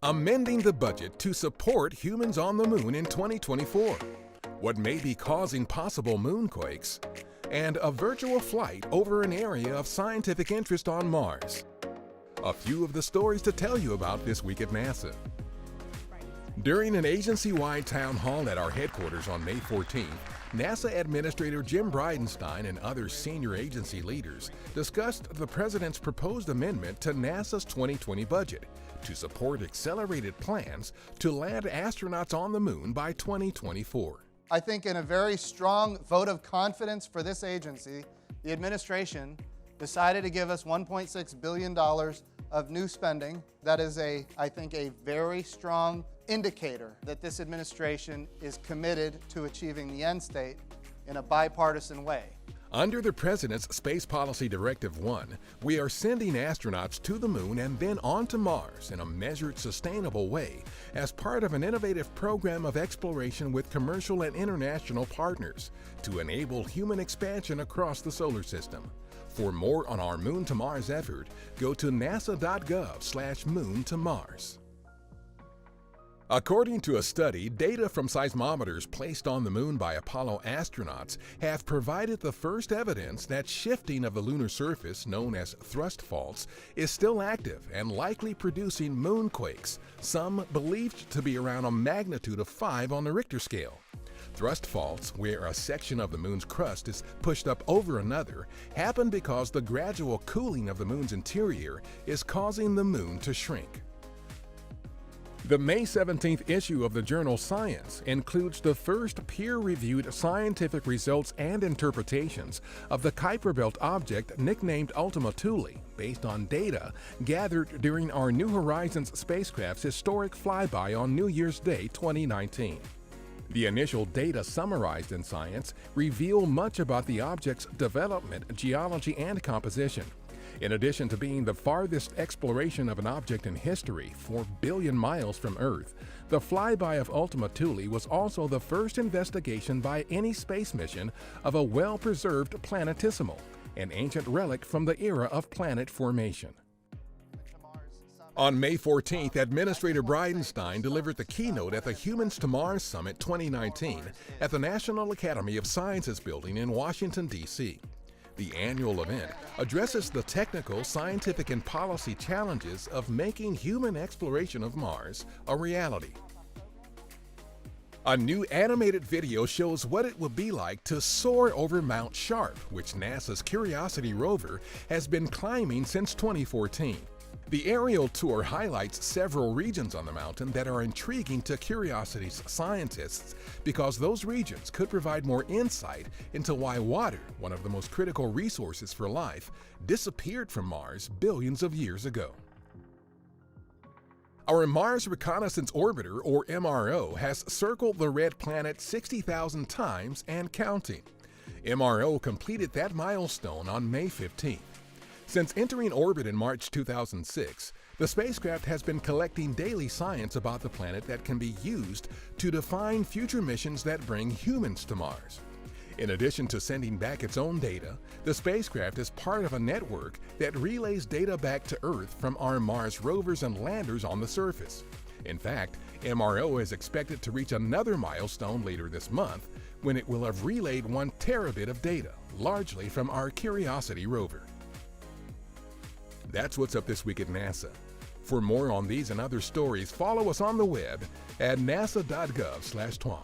Amending the budget to support humans on the moon in 2024. What may be causing possible moonquakes, and a virtual flight over an area of scientific interest on Mars. A few of the stories to tell you about this week at NASA. During an agency-wide town hall at our headquarters on May 14th, NASA Administrator Jim Bridenstine and other senior agency leaders discussed the President's proposed amendment to NASA's 2020 budget to support accelerated plans to land astronauts on the moon by 2024. I think in a very strong vote of confidence for this agency, the administration decided to give us $1.6 billion of new spending. That is, I think, a very strong indicator that this administration is committed to achieving the end state in a bipartisan way. Under the President's Space Policy Directive 1, we are sending astronauts to the moon and then on to Mars in a measured, sustainable way as part of an innovative program of exploration with commercial and international partners to enable human expansion across the solar system. For more on our Moon to Mars effort, go to nasa.gov/moon to Mars. According to a study, data from seismometers placed on the moon by Apollo astronauts have provided the first evidence that shifting of the lunar surface, known as thrust faults, is still active and likely producing moonquakes, some believed to be around a magnitude of 5 on the Richter scale. Thrust faults, where a section of the moon's crust is pushed up over another, happen because the gradual cooling of the moon's interior is causing the moon to shrink. The May 17th issue of the journal Science includes the first peer-reviewed scientific results and interpretations of the Kuiper Belt object nicknamed Ultima Thule, based on data gathered during our New Horizons spacecraft's historic flyby on New Year's Day 2019. The initial data summarized in Science reveal much about the object's development, geology, and composition. In addition to being the farthest exploration of an object in history, 4 billion miles from Earth, the flyby of Ultima Thule was also the first investigation by any space mission of a well-preserved planetesimal, an ancient relic from the era of planet formation. On May 14th, Administrator Bridenstine delivered the keynote at the Humans to Mars Summit 2019 at the National Academy of Sciences building in Washington, D.C. The annual event addresses the technical, scientific, and policy challenges of making human exploration of Mars a reality. A new animated video shows what it will be like to soar over Mount Sharp, which NASA's Curiosity rover has been climbing since 2014. The aerial tour highlights several regions on the mountain that are intriguing to Curiosity's scientists because those regions could provide more insight into why water, one of the most critical resources for life, disappeared from Mars billions of years ago. Our Mars Reconnaissance Orbiter, or MRO, has circled the red planet 60,000 times and counting. MRO completed that milestone on May 15th. Since entering orbit in March 2006, the spacecraft has been collecting daily science about the planet that can be used to define future missions that bring humans to Mars. In addition to sending back its own data, the spacecraft is part of a network that relays data back to Earth from our Mars rovers and landers on the surface. In fact, MRO is expected to reach another milestone later this month when it will have relayed 1 terabit of data, largely from our Curiosity rover. That's what's up this week at NASA. For more on these and other stories, follow us on the web at nasa.gov/twan.